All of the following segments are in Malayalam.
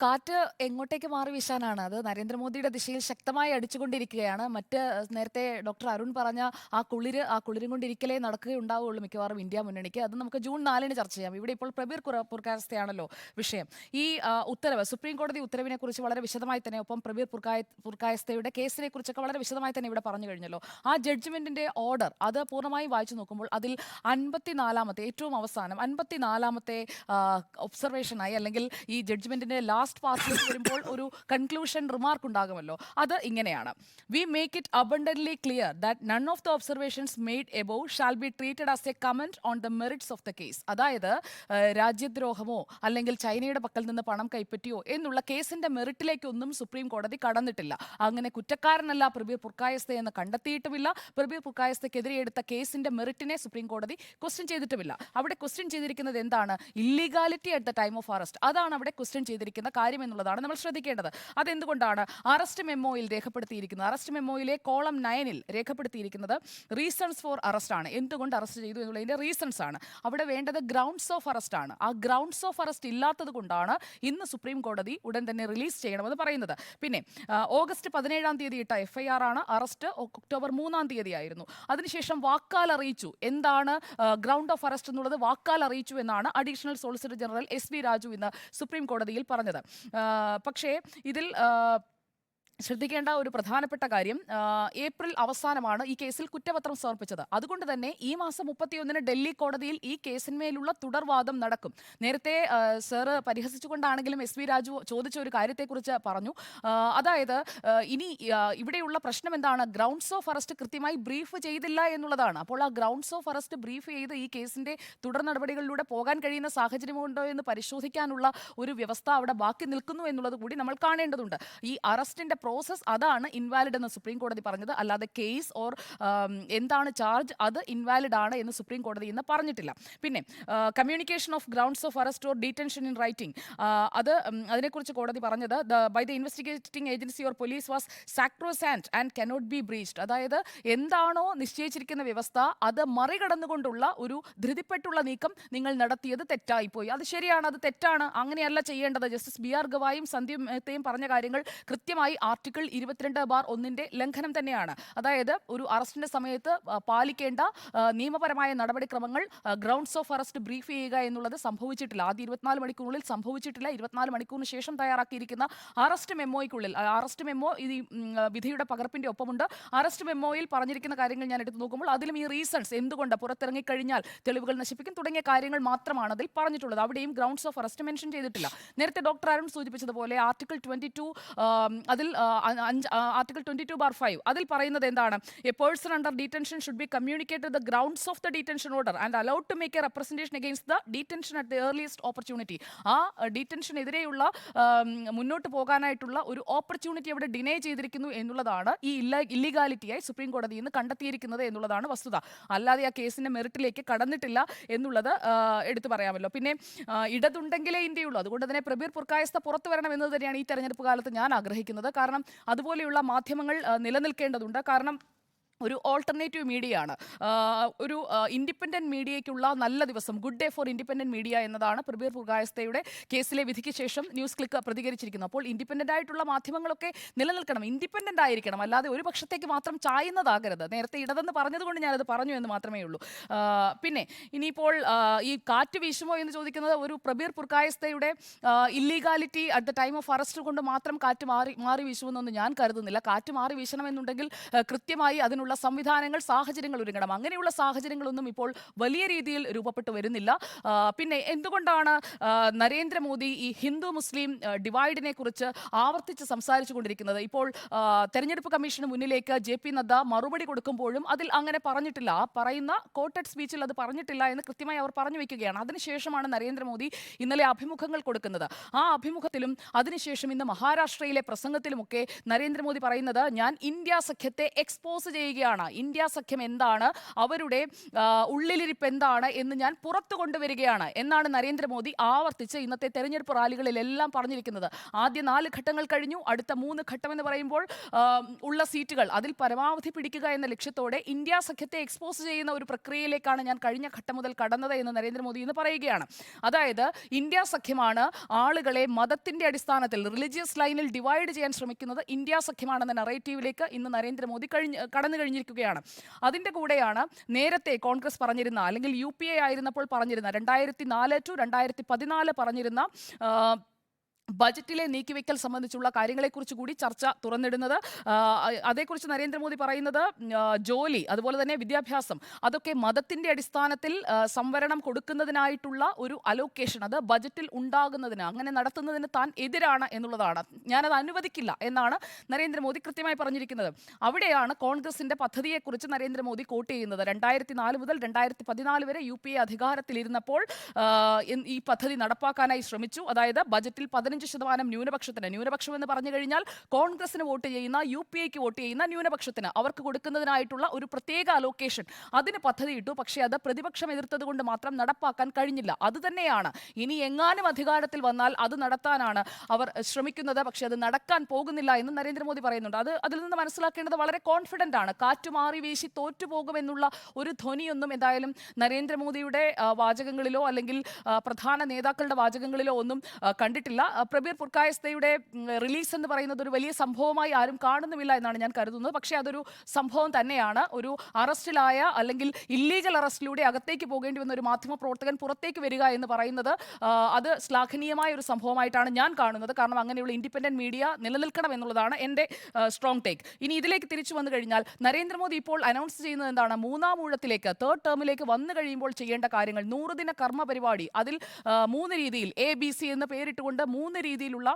കാറ്റ് എങ്ങോട്ടേക്ക് മാറി വീശാനാണ്? അത് നരേന്ദ്രമോദിയുടെ ദിശയിൽ ശക്തമായി അടിച്ചുകൊണ്ടിരിക്കുകയാണ്. നേരത്തെ ഡോക്ടർ അരുൺ പറഞ്ഞ ആ കുളിരും കൊണ്ടിരിക്കലേ നടക്കുകയുണ്ടാവുള്ളൂ മിക്കവാറും ഇന്ത്യ മുന്നണിക്ക്. അത് നമുക്ക് ജൂൺ 4-ന് ചർച്ച ചെയ്യാം. ഇവിടെ ഇപ്പോൾ പ്രബീർ പുർക്കായസ്ഥയാണല്ലോ വിഷയം. ഈ ഉത്തരവ് സുപ്രീം കോടതി ഉത്തരവിനെക്കുറിച്ച് വളരെ വിശദമായി തന്നെ, ഒപ്പം പ്രബീർ പുർക്കായസ്ഥയുടെ കേസിനെ കുറിച്ചൊക്കെ വളരെ വിശദമായി തന്നെ ഇവിടെ പറഞ്ഞു കഴിഞ്ഞല്ലോ. ആ ജഡ്ജ്മെന്റിന്റെ ഓർഡർ അത് പൂർണ്ണമായും വായിച്ചു നോക്കുമ്പോൾ അതിൽ 54-ാമത്തെ ഏറ്റവും അവസാനം 54-ാമത്തെ ഒബ്സർവേഷനായി, അല്ലെങ്കിൽ ഈ ജഡ്ജ്മെന്റിന്റെ ലാസ്റ്റ് പാർട്ടിലേക്ക് വരുമ്പോൾ ഒരു കൺക്ലൂഷൻ റിമാർക്ക് ഉണ്ടാകുമല്ലോ. അത് ഇങ്ങനെയാണ്: we make it abundantly clear that none of the observations made above shall be treated as A comment on the merits of the case. അതായത് രാജ്യദ്രോഹമോ അല്ലെങ്കിൽ ചൈനയുടെ പക്കൽ നിന്ന് പണം കൈപ്പറ്റിയോ എന്നുള്ള കേസിന്റെ മെറിറ്റിലേക്കൊന്നും സുപ്രീം കോടതി കടന്നിട്ടില്ല. അങ്ങനെ കുറ്റക്കാരനല്ല പ്രബീർ പുർക്കായസ്ഥ എന്ന് കണ്ടെത്തിയിട്ടുമില്ല. പ്രബീർ പുർക്കായസ്ഥയ്ക്കെതിരെ എടുത്ത കേസിന്റെ മെറിറ്റിനെ സുപ്രീം കോടതി ക്വസ്റ്റ്യൻ ചെയ്തിട്ടുമില്ല. അവിടെ ക്വസ്റ്റ്യൻ ചെയ്തിരിക്കുന്നത് എന്താണ്? Illegality at the time of arrest. അതാണ് അവിടെ ക്വസ്റ്റ്യൻ ചെയ്തിരിക്കുന്ന കാര്യം എന്നുള്ളതാണ് നമ്മൾ ശ്രദ്ധിക്കേണ്ടത്. അതെന്തുകൊണ്ടാണ് അറസ്റ്റ് മെമ്മോയിൽ രേഖപ്പെടുത്തിയിരിക്കുന്നത്? അറസ്റ്റ് മെമ്മോയിലെ കോളം 9-ൽ രേഖപ്പെടുത്തിയിരിക്കുന്നത് റീസൺസ് ഫോർ അറസ്റ്റ് ആണ്. എന്തുകൊണ്ട് അറസ്റ്റ് ചെയ്തു എന്നുള്ളതിന്റെ റീസൺസ് ആണ്. അവിടെ വേണ്ടത് ഗ്രൗണ്ട്സ് ഓഫ് അറസ്റ്റ് ആണ്. ആ ഗ്രൗണ്ട്സ് ഓഫ് അറസ്റ്റ് ഇല്ലാത്തത് കൊണ്ടാണ് ഇന്ന് സുപ്രീം കോടതി ഉടൻ തന്നെ റിലീസ് ചെയ്യണമെന്ന് പറയുന്നത്. പിന്നെ ഓഗസ്റ്റ് 17-ാം തീയതി ഇട്ട FIR ആണ്. അറസ്റ്റ് ഒക്ടോബർ 3-ാം തീയതി ആയിരുന്നു. അതിനുശേഷം വാക്കാൽ അറിയിച്ചു. എന്താണ് ഗ്രൗണ്ട് ഓഫ് അറസ്റ്റ് എന്നുള്ളത് വാക്കാൽ അറിയിച്ചു എന്നാണ് additional solicitor general SV Raju ഇന്ന് സുപ്രീം കോടതിയിൽ പറഞ്ഞത്. പക്ഷേ ഇതിൽ ശ്രദ്ധിക്കേണ്ട ഒരു പ്രധാനപ്പെട്ട കാര്യം, ഏപ്രിൽ അവസാനമാണ് ഈ കേസിൽ കുറ്റപത്രം സമർപ്പിച്ചത്. അതുകൊണ്ട് തന്നെ ഈ മാസം 31-ന് ഡൽഹി കോടതിയിൽ ഈ കേസിന്മേലുള്ള തുടർവാദം നടക്കും. നേരത്തെ സാറ് പരിഹസിച്ചുകൊണ്ടാണെങ്കിലും SV രാജു ചോദിച്ച ഒരു കാര്യത്തെക്കുറിച്ച് പറഞ്ഞു. അതായത് ഇനി ഇവിടെയുള്ള പ്രശ്നം എന്താണ്? ഗ്രൗണ്ട്സ് ഓഫ് അറസ്റ്റ് കൃത്യമായി ബ്രീഫ് ചെയ്തില്ല എന്നുള്ളതാണ്. അപ്പോൾ ആ ഗ്രൗണ്ട്സ് ഓഫ് അറസ്റ്റ് ബ്രീഫ് ചെയ്ത് ഈ കേസിന്റെ തുടർ നടപടികളിലൂടെ പോകാൻ കഴിയുന്ന സാഹചര്യമുണ്ടോ എന്ന് പരിശോധിക്കാനുള്ള ഒരു വ്യവസ്ഥ അവിടെ ബാക്കി നിൽക്കുന്നു എന്നുള്ളത് കൂടി നമ്മൾ കാണേണ്ടതുണ്ട്. ഈ അറസ്റ്റിന്റെ പ്രോസസ് അതാണ് ഇൻവാലിഡ് എന്ന് സുപ്രീം കോടതി പറഞ്ഞത്. അല്ലാതെ കേസ് ഓർ എന്താണ് ചാർജ് അത് ഇൻവാലിഡ് ആണ് എന്ന് സുപ്രീം കോടതി ഇന്ന് പറഞ്ഞിട്ടില്ല. പിന്നെ communication of grounds of arrest or detention in writing, അതിനെക്കുറിച്ച് കോടതി പറഞ്ഞത് by the investigating agency or police was sacrosanct and cannot be breached. അതായത് എന്താണോ നിശ്ചയിച്ചിരിക്കുന്ന വ്യവസ്ഥ അത് മറികടന്നുകൊണ്ടുള്ള ഒരു ധൃതിപ്പെട്ടുള്ള നീക്കം നിങ്ങൾ നടത്തിയത് തെറ്റായിപ്പോയി. അത് ശരിയാണ്, അത് തെറ്റാണ്, അങ്ങനെയല്ല ചെയ്യേണ്ടത്. ജസ്റ്റിസ് BR ഗവായും സന്ദീപ് മെഹ്തയും പറഞ്ഞ കാര്യങ്ങൾ കൃത്യമായി ആർട്ടിക്കിൾ 22(1) ലംഘനം തന്നെയാണ്. അതായത് ഒരു അറസ്റ്റിന്റെ സമയത്ത് പാലിക്കേണ്ട നിയമപരമായ നടപടിക്രമങ്ങൾ, ഗ്രൗണ്ട്സ് ഓഫ് അറസ്റ്റ് ബ്രീഫ് ചെയ്യുക എന്നുള്ളത് സംഭവിച്ചിട്ടില്ല. ആദ്യ 24 മണിക്കൂറിനുള്ളിൽ സംഭവിച്ചിട്ടില്ല. 24 മണിക്കൂറിന് ശേഷം തയ്യാറാക്കിയിരിക്കുന്ന അറസ്റ്റ് മെമ്മോയ്ക്കുള്ളിൽ, അറസ്റ്റ് മെമ്മോ ഈ വിധിയുടെ പകർപ്പിന്റെ ഒപ്പമുണ്ട്. അറസ്റ്റ് മെമ്മോയിൽ പറഞ്ഞിരിക്കുന്ന കാര്യങ്ങൾ ഞാൻ എടുത്തു നോക്കുമ്പോൾ അതിലും ഈ റീസൺസ്, എന്തുകൊണ്ട് പുറത്തിറങ്ങിക്കഴിഞ്ഞാൽ തെളിവുകൾ നശിപ്പിക്കും തുടങ്ങിയ കാര്യങ്ങൾ മാത്രമാണ് അതിൽ പറഞ്ഞിട്ടുള്ളത്. അവിടെയും ഗ്രൗണ്ട്സ് ഓഫ് അറസ്റ്റ് മെൻഷൻ ചെയ്തിട്ടില്ല. നേരത്തെ ഡോക്ടർ അരുൺ സൂചിപ്പിച്ചതുപോലെ ആർട്ടിക്കിൾ 22 അതിൽ ആർട്ടിക്കിൾ 22(5) അതിൽ പറയുന്നത് എന്താണ്? A person under detention should be communicated the grounds of the detention order and allowed to make a representation against the detention at the earliest opportunity. ആ ഡീറ്റൻഷനെതിരെയുള്ള മുന്നോട്ട് പോകാനായിട്ടുള്ള ഒരു ഓപ്പർച്യൂണിറ്റി അവിടെ ഡിനേ ചെയ്തിരിക്കുന്നു എന്നുള്ളതാണ് ഈ ഇല്ലീഗാലിറ്റിയായി സുപ്രീം കോടതി ഇന്ന് കണ്ടെത്തിയിരിക്കുന്നത് എന്നുള്ളതാണ് വസ്തുത. അല്ലാതെ ആ കേസിന്റെ മെറിറ്റിലേക്ക് കടന്നിട്ടില്ല എന്നുള്ളത് എടുത്തു പറയാമല്ലോ. പിന്നെ ഇടതുണ്ടെങ്കിലേ ഇന്ത്യയുള്ളൂ. അതുകൊണ്ട് തന്നെ പ്രബീർ പുർക്കായസ്ഥ പുറത്തു വരണം എന്ന് തന്നെയാണ് ഈ തെരഞ്ഞെടുപ്പ് കാലത്ത് ഞാൻ ആഗ്രഹിക്കുന്നത്. കാരണം അതുപോലെയുള്ള മാധ്യമങ്ങൾ നിലനിൽക്കേണ്ടതുണ്ട്. കാരണം ഒരു ഓൾട്ടർനേറ്റീവ് മീഡിയ ആണ്. ഒരു ഇൻഡിപെൻഡന്റ് മീഡിയയ്ക്കുള്ള നല്ല ദിവസം, good day for independent media എന്നതാണ് പ്രബീർ പുർക്കായസ്ഥയുടെ കേസിലെ വിധിക്ക് ശേഷം ന്യൂസ് ക്ലിക്ക് പ്രതികരിച്ചിരിക്കുന്നത്. അപ്പോൾ ഇൻഡിപെൻഡന്റ് ആയിട്ടുള്ള മാധ്യമങ്ങളൊക്കെ നിലനിൽക്കണം, ഇൻഡിപെൻഡന്റ് ആയിരിക്കണം, അല്ലാതെ ഒരു പക്ഷത്തേക്ക് മാത്രം ചായുന്നതാകരുത്. നേരത്തെ ഇടതെന്ന് പറഞ്ഞതുകൊണ്ട് ഞാനത് പറഞ്ഞു എന്ന് മാത്രമേ ഉള്ളൂ. പിന്നെ ഇനിയിപ്പോൾ ഈ കാറ്റ് വീശുമോ എന്ന് ചോദിക്കുന്നത്, ഒരു പ്രബീർ പുർക്കായസ്ഥയുടെ illegality at the time of arrest കൊണ്ട് മാത്രം കാറ്റ് മാറി വീശുമെന്നൊന്നും ഞാൻ കരുതുന്നില്ല. കാറ്റ് മാറി വീശണമെന്നുണ്ടെങ്കിൽ കൃത്യമായി അതിനുള്ള സംവിധാനങ്ങൾ, സാഹചര്യങ്ങൾ ഒരുങ്ങണം. അങ്ങനെയുള്ള സാഹചര്യങ്ങളൊന്നും ഇപ്പോൾ വലിയ രീതിയിൽ രൂപപ്പെട്ടു വരുന്നില്ല. പിന്നെ എന്തുകൊണ്ടാണ് നരേന്ദ്രമോദി ഈ ഹിന്ദു മുസ്ലിം ഡിവൈഡിനെ കുറിച്ച് ആവർത്തിച്ച് സംസാരിച്ചു കൊണ്ടിരിക്കുന്നത്? ഇപ്പോൾ തെരഞ്ഞെടുപ്പ് കമ്മീഷന് മുന്നിലേക്ക് JP നദ്ദ മറുപടി കൊടുക്കുമ്പോഴും അതിൽ അങ്ങനെ പറഞ്ഞിട്ടില്ല. ആ പറയുന്ന കോട്ടഡ് സ്പീച്ചിൽ അത് പറഞ്ഞിട്ടില്ല എന്ന് കൃത്യമായി അവർ പറഞ്ഞു വെക്കുകയാണ്. അതിനുശേഷമാണ് നരേന്ദ്രമോദി ഇന്നലെ അഭിമുഖങ്ങൾ കൊടുക്കുന്നത്. ആ അഭിമുഖത്തിലും അതിനുശേഷം ഇന്ന് മഹാരാഷ്ട്രയിലെ പ്രസംഗത്തിലുമൊക്കെ നരേന്ദ്രമോദി പറയുന്നത്, ഞാൻ ഇന്ത്യ സഖ്യത്തെ എക്സ്പോസ് ചെയ്യുക കൊണ്ടുവരികയാണ്. ഇന്ത്യ സഖ്യം എന്താണ്, അവരുടെ ഉള്ളിലിരിപ്പ് എന്താണ് എന്ന് ഞാൻ പുറത്തു കൊണ്ടുവരികയാണ് എന്നാണ് നരേന്ദ്രമോദി ആവർത്തിച്ച് ഇന്നത്തെ തെരഞ്ഞെടുപ്പ് റാലികളിലെല്ലാം പറഞ്ഞിരിക്കുന്നത്. ആദ്യ 4 ഘട്ടങ്ങൾ കഴിഞ്ഞു. അടുത്ത 3 ഘട്ടം എന്ന് പറയുമ്പോൾ ഉള്ള സീറ്റുകൾ അതിൽ പരമാവധി പിടിക്കുക എന്ന ലക്ഷ്യത്തോടെ ഇന്ത്യ സഖ്യത്തെ എക്സ്പോസ് ചെയ്യുന്ന ഒരു പ്രക്രിയയിലേക്കാണ് ഞാൻ കഴിഞ്ഞ ഘട്ടം മുതൽ കടന്നത് എന്ന് നരേന്ദ്രമോദി ഇന്ന് പറയുകയാണ്. അതായത് ഇന്ത്യ സഖ്യമാണ് ആളുകളെ മതത്തിന്റെ അടിസ്ഥാനത്തിൽ റിലീജിയസ് ലൈനിൽ ഡിവൈഡ് ചെയ്യാൻ ശ്രമിക്കുന്നത്, ഇന്ത്യ സഖ്യമാണെന്ന നറേറ്റീവിലേക്ക് ഇന്ന് നരേന്ദ്രമോദി കടന്നു കഴിഞ്ഞിരിക്കുകയാണ്. അതിന്റെ കൂടെയാണ് നേരത്തെ കോൺഗ്രസ് പറഞ്ഞിരുന്ന, അല്ലെങ്കിൽ UPA ആയിരുന്നപ്പോൾ പറഞ്ഞിരുന്ന 2004 to 2014 പറഞ്ഞിരുന്ന ബജറ്റിലെ നീക്കിവെക്കൽ സംബന്ധിച്ചുള്ള കാര്യങ്ങളെക്കുറിച്ച് കൂടി ചർച്ച തുറന്നിടുന്നത്. അതേക്കുറിച്ച് നരേന്ദ്രമോദി പറയുന്നത് ജോലി, അതുപോലെ തന്നെ വിദ്യാഭ്യാസം, അതൊക്കെ മതത്തിന്റെ അടിസ്ഥാനത്തിൽ സംവരണം കൊടുക്കുന്നതിനായിട്ടുള്ള ഒരു അലോക്കേഷൻ അത് ബജറ്റിൽ ഉണ്ടാകുന്നതിന്, അങ്ങനെ നടത്തുന്നതിന് താൻ എതിരാണ് എന്നുള്ളതാണ്. ഞാനത് അനുവദിക്കില്ല എന്നാണ് നരേന്ദ്രമോദി കൃത്യമായി പറഞ്ഞിരിക്കുന്നത്. അവിടെയാണ് കോൺഗ്രസിന്റെ പദ്ധതിയെക്കുറിച്ച് നരേന്ദ്രമോദി കോട്ട് ചെയ്യുന്നത്. 2004 മുതൽ 2014 വരെ UPA അധികാരത്തിലിരുന്നപ്പോൾ ഈ പദ്ധതി നടപ്പാക്കാനായി ശ്രമിച്ചു. അതായത് ബജറ്റിൽ 15% ന്യൂനപക്ഷം എന്ന് പറഞ്ഞു കഴിഞ്ഞാൽ കോൺഗ്രസിന് വോട്ട് ചെയ്യുന്ന, UPAക്ക് വോട്ട് ചെയ്യുന്ന ന്യൂനപക്ഷത്തിന് അവർക്ക് കൊടുക്കുന്നതിനായിട്ടുള്ള ഒരു പ്രത്യേക അലോക്കേഷൻ, അതിന് പദ്ധതിയിട്ടു. പക്ഷേ അത് പ്രതിപക്ഷം എതിർത്തത് കൊണ്ട് മാത്രം നടപ്പാക്കാൻ കഴിഞ്ഞില്ല. അത് തന്നെയാണ് ഇനി എങ്ങാനും അധികാരത്തിൽ വന്നാൽ അത് നടത്താനാണ് അവർ ശ്രമിക്കുന്നത്. പക്ഷെ അത് നടക്കാൻ പോകുന്നില്ല എന്ന് നരേന്ദ്രമോദി പറയുന്നുണ്ട്. അതിൽ നിന്ന് മനസ്സിലാക്കേണ്ടത് വളരെ കോൺഫിഡന്റ് ആണ്. കാറ്റുമാറി വീശി തോറ്റുപോകുമെന്നുള്ള ഒരു ധ്വനിയൊന്നും എന്തായാലും നരേന്ദ്രമോദിയുടെ വാചകങ്ങളിലോ അല്ലെങ്കിൽ പ്രധാന നേതാക്കളുടെ വാചകങ്ങളിലോ ഒന്നും കണ്ടിട്ടില്ല. പ്രബീർ പുർക്കായസ്തയുടെ റിലീസ് എന്ന് പറയുന്നത് ഒരു വലിയ സംഭവമായി ആരും കാണുന്നുമില്ല എന്നാണ് ഞാൻ കരുതുന്നത്. പക്ഷേ അതൊരു സംഭവം തന്നെയാണ്. ഒരു അറസ്റ്റിലായ അല്ലെങ്കിൽ ഇല്ലീഗൽ അറസ്റ്റിലൂടെ അകത്തേക്ക് പോകേണ്ടി വന്ന ഒരു മാധ്യമ പ്രവർത്തകൻ പുറത്തേക്ക് വരിക എന്ന് പറയുന്നത് അത് ശ്ലാഘനീയമായ ഒരു സംഭവമായിട്ടാണ് ഞാൻ കാണുന്നത്. കാരണം അങ്ങനെയുള്ള ഇൻഡിപെൻഡന്റ് മീഡിയ നിലനിൽക്കണം എന്നുള്ളതാണ് എൻ്റെ സ്ട്രോങ് ടേക്ക്. ഇനി ഇതിലേക്ക് തിരിച്ചു വന്നു കഴിഞ്ഞാൽ നരേന്ദ്രമോദി ഇപ്പോൾ അനൗൺസ് ചെയ്യുന്നത് എന്താണ്? 3ാം ഊഴത്തിലേക്ക്, 3rd ടേമിലേക്ക് വന്നു കഴിയുമ്പോൾ ചെയ്യേണ്ട കാര്യങ്ങൾ, 100 ദിന കർമ്മ പരിപാടി. അതിൽ 3 രീതിയിൽ ABC എന്ന് പേരിട്ടുകൊണ്ട് 3 രീതിയിലുള്ള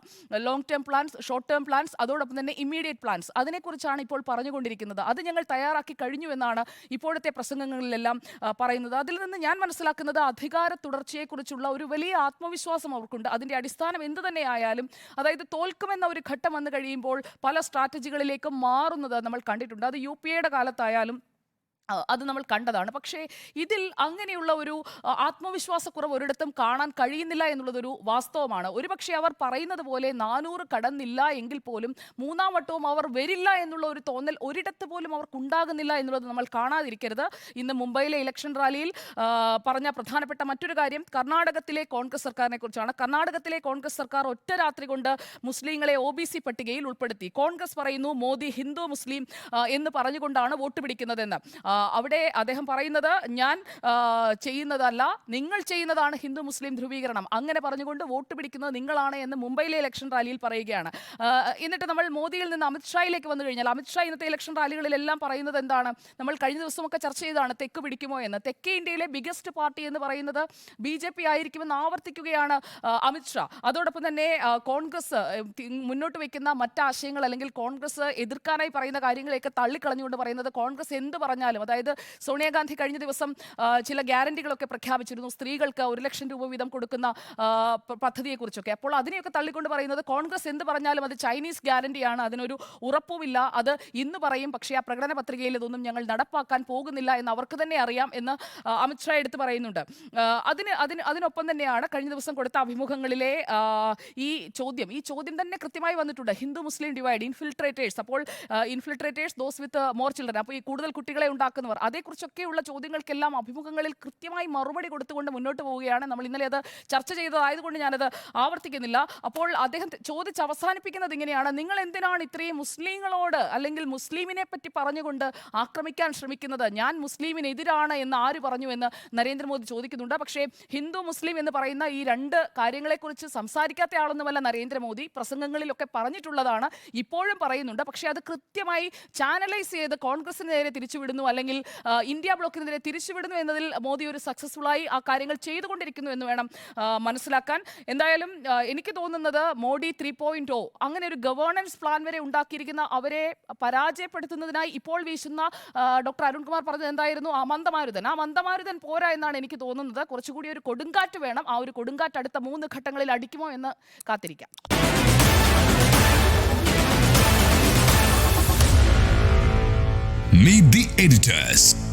long term plans, short term plans, അതോടൊപ്പം തന്നെ ഇമ്മീഡിയറ്റ് പ്ലാൻസ്, അതിനെക്കുറിച്ചാണ് ഇപ്പോൾ പറഞ്ഞുകൊണ്ടിരിക്കുന്നത്. അത് ഞങ്ങൾ തയ്യാറാക്കി കഴിഞ്ഞു എന്നാണ് ഇപ്പോഴത്തെ പ്രസംഗങ്ങളിലെല്ലാം പറയുന്നത്. അതിൽ നിന്ന് ഞാൻ മനസ്സിലാക്കുന്നത് അധികാര തുടർച്ചയെക്കുറിച്ചുള്ള ഒരു വലിയ ആത്മവിശ്വാസം അവർക്കുണ്ട്. അതിൻ്റെ അടിസ്ഥാനം എന്ത് തന്നെയായാലും, അതായത് തോൽക്കുമെന്ന ഒരു ഘട്ടം വന്നു കഴിയുമ്പോൾ പല സ്ട്രാറ്റജികളിലേക്കും മാറുന്നത് നമ്മൾ കണ്ടിട്ടുണ്ട്. അത് UPAയുടെ കാലത്തായാലും അത് നമ്മൾ കണ്ടതാണ്. പക്ഷേ ഇതിൽ അങ്ങനെയുള്ള ഒരു ആത്മവിശ്വാസക്കുറവ് ഒരിടത്തും കാണാൻ കഴിയുന്നില്ല എന്നുള്ളതൊരു വാസ്തവമാണ്. ഒരുപക്ഷെ അവർ പറയുന്നത് പോലെ 400 കടന്നില്ല എങ്കിൽ പോലും 3ാം വട്ടവും അവർ വരില്ല എന്നുള്ള ഒരു തോന്നൽ ഒരിടത്ത് പോലും അവർക്കുണ്ടാകുന്നില്ല എന്നുള്ളത് നമ്മൾ കാണാതിരിക്കരുത്. ഇന്ന് മുംബൈയിലെ ഇലക്ഷൻ റാലിയിൽ പറഞ്ഞ പ്രധാനപ്പെട്ട മറ്റൊരു കാര്യം കർണാടകത്തിലെ കോൺഗ്രസ് സർക്കാരിനെ കുറിച്ചാണ്. കർണാടകത്തിലെ കോൺഗ്രസ് സർക്കാർ ഒറ്റ രാത്രി കൊണ്ട് മുസ്ലിങ്ങളെ OBC പട്ടികയിൽ ഉൾപ്പെടുത്തി. കോൺഗ്രസ് പറയുന്നു മോദി ഹിന്ദു മുസ്ലിം എന്ന് പറഞ്ഞുകൊണ്ടാണ് വോട്ട് പിടിക്കുന്നതെന്ന്. അവിടെ അദ്ദേഹം പറയുന്നത് ഞാൻ ചെയ്യുന്നതല്ല, നിങ്ങൾ ചെയ്യുന്നതാണ് ഹിന്ദു മുസ്ലിം ധ്രുവീകരണം, അങ്ങനെ പറഞ്ഞുകൊണ്ട് വോട്ട് പിടിക്കുന്നത് നിങ്ങളാണ് എന്ന് മുംബൈയിലെ ഇലക്ഷൻ റാലിയിൽ പറയുകയാണ്. എന്നിട്ട് നമ്മൾ മോദിയിൽ നിന്ന് അമിത്ഷായിലേക്ക് വന്നു കഴിഞ്ഞാൽ, അമിത്ഷാ ഇന്നത്തെ ഇലക്ഷൻ റാലികളിലെല്ലാം പറയുന്നത് എന്താണ്? നമ്മൾ കഴിഞ്ഞ ദിവസമൊക്കെ ചർച്ച ചെയ്തതാണ് തെക്ക് പിടിക്കുമോ എന്ന്. തെക്കേ ഇന്ത്യയിലെ ബിഗസ്റ്റ് പാർട്ടി എന്ന് പറയുന്നത് BJP ആയിരിക്കുമെന്ന് ആവർത്തിക്കുകയാണ് അമിത്ഷാ. അതോടൊപ്പം തന്നെ കോൺഗ്രസ് മുന്നോട്ട് വയ്ക്കുന്ന മറ്റാശയങ്ങൾ അല്ലെങ്കിൽ കോൺഗ്രസ് എതിർക്കാനായി പറയുന്ന കാര്യങ്ങളെയൊക്കെ തള്ളിക്കളഞ്ഞുകൊണ്ട് പറയുന്നത് കോൺഗ്രസ് എന്ത് പറഞ്ഞാലും, അതായത് സോണിയാഗാന്ധി കഴിഞ്ഞ ദിവസം ചില ഗ്യാരണ്ടികളൊക്കെ പ്രഖ്യാപിച്ചിരുന്നു, സ്ത്രീകൾക്ക് 1 ലക്ഷം രൂപ വീതം കൊടുക്കുന്ന പദ്ധതിയെക്കുറിച്ചൊക്കെ. അപ്പോൾ അതിനെയൊക്കെ തള്ളിക്കൊണ്ട് പറയുന്നത് കോൺഗ്രസ് എന്ത് പറഞ്ഞാലും അത് ചൈനീസ് ഗ്യാരണ്ടിയാണ്, അതിനൊരു ഉറപ്പുമില്ല, അത് ഇന്ന് പറയും, പക്ഷേ ആ പ്രകടന പത്രികയിൽ ഇതൊന്നും ഞങ്ങൾ നടപ്പാക്കാൻ പോകുന്നില്ല എന്ന് അവർക്ക് തന്നെ അറിയാം എന്ന് അമിത്ഷാ എടുത്ത് പറയുന്നുണ്ട്. അതിനൊപ്പം തന്നെയാണ് കഴിഞ്ഞ ദിവസം കൊടുത്ത അഭിമുഖങ്ങളിലെ ഈ ചോദ്യം തന്നെ കൃത്യമായി വന്നിട്ടുണ്ട്. ഹിന്ദു മുസ്ലിം ഡിവൈഡ്, ഇൻഫിൽട്രേറ്റേഴ്സ്, അപ്പോൾ infiltrators those with more children, അപ്പോൾ ഈ കൂടുതൽ കുട്ടികളെ ഉണ്ടാക്കുന്നവർ, അതേക്കുറിച്ചൊക്കെയുള്ള ചോദ്യങ്ങൾക്കെല്ലാം അഭിമുഖങ്ങളിൽ കൃത്യമായി മറുപടി കൊടുത്തുകൊണ്ട് മുന്നോട്ട് പോവുകയാണ്. നമ്മൾ ഇന്നലെ അത് ചർച്ച ചെയ്തതായതുകൊണ്ട് ഞാനത് ആവർത്തിക്കുന്നില്ല. അപ്പോൾ അദ്ദേഹം ചോദിച്ച് അവസാനിപ്പിക്കുന്നത് ഇങ്ങനെയാണ്: നിങ്ങൾ എന്തിനാണ് ഇത്രയും മുസ്ലിങ്ങളോട് അല്ലെങ്കിൽ മുസ്ലിമിനെ പറ്റി പറഞ്ഞുകൊണ്ട് ആക്രമിക്കാൻ ശ്രമിക്കുന്നത്? ഞാൻ മുസ്ലിമിനെതിരാണ് എന്ന് ആര് പറഞ്ഞു എന്ന് നരേന്ദ്രമോദി ചോദിക്കുന്നുണ്ട്. പക്ഷേ ഹിന്ദു മുസ്ലിം എന്ന് പറയുന്ന ഈ 2 കാര്യങ്ങളെക്കുറിച്ച് സംസാരിക്കാത്ത ആളൊന്നുമല്ല നരേന്ദ്രമോദി. പ്രസംഗങ്ങളിലൊക്കെ പറഞ്ഞിട്ടുള്ളതാണ്, ഇപ്പോഴും പറയുന്നുണ്ട്. പക്ഷേ അത് കൃത്യമായി ചാനലൈസ് ചെയ്ത് കോൺഗ്രസിന് നേരെ തിരിച്ചുവിടുന്നു അല്ലെങ്കിൽ ഇന്ത്യ ബ്ലോക്കിനെതിരെ തിരിച്ചുവിടുന്നു എന്നതിൽ മോദി ഒരു സക്സസ്ഫുള്ളായി ആ കാര്യങ്ങൾ ചെയ്തുകൊണ്ടിരിക്കുന്നു എന്ന് വേണം മനസ്സിലാക്കാൻ. എന്തായാലും എനിക്ക് തോന്നുന്നത് മോഡി 3.0 അങ്ങനെ ഒരു ഗവേണൻസ് പ്ലാൻ വരെ ഉണ്ടാക്കിയിരിക്കുന്ന അവരെ പരാജയപ്പെടുത്തുന്നതിനായി ഇപ്പോൾ വീശുന്ന ഡോക്ടർ അരുൺകുമാർ പറഞ്ഞത് എന്തായിരുന്നു? ആ മന്ദമാരുതൻ പോരാ എന്നാണ് എനിക്ക് തോന്നുന്നത്. കുറച്ചുകൂടി ഒരു കൊടുങ്കാറ്റ് വേണം. ആ ഒരു കൊടുങ്കാറ്റ് അടുത്ത 3 ഘട്ടങ്ങളിൽ അടിക്കുമോ എന്ന് കാത്തിരിക്കാം. Meet the editors.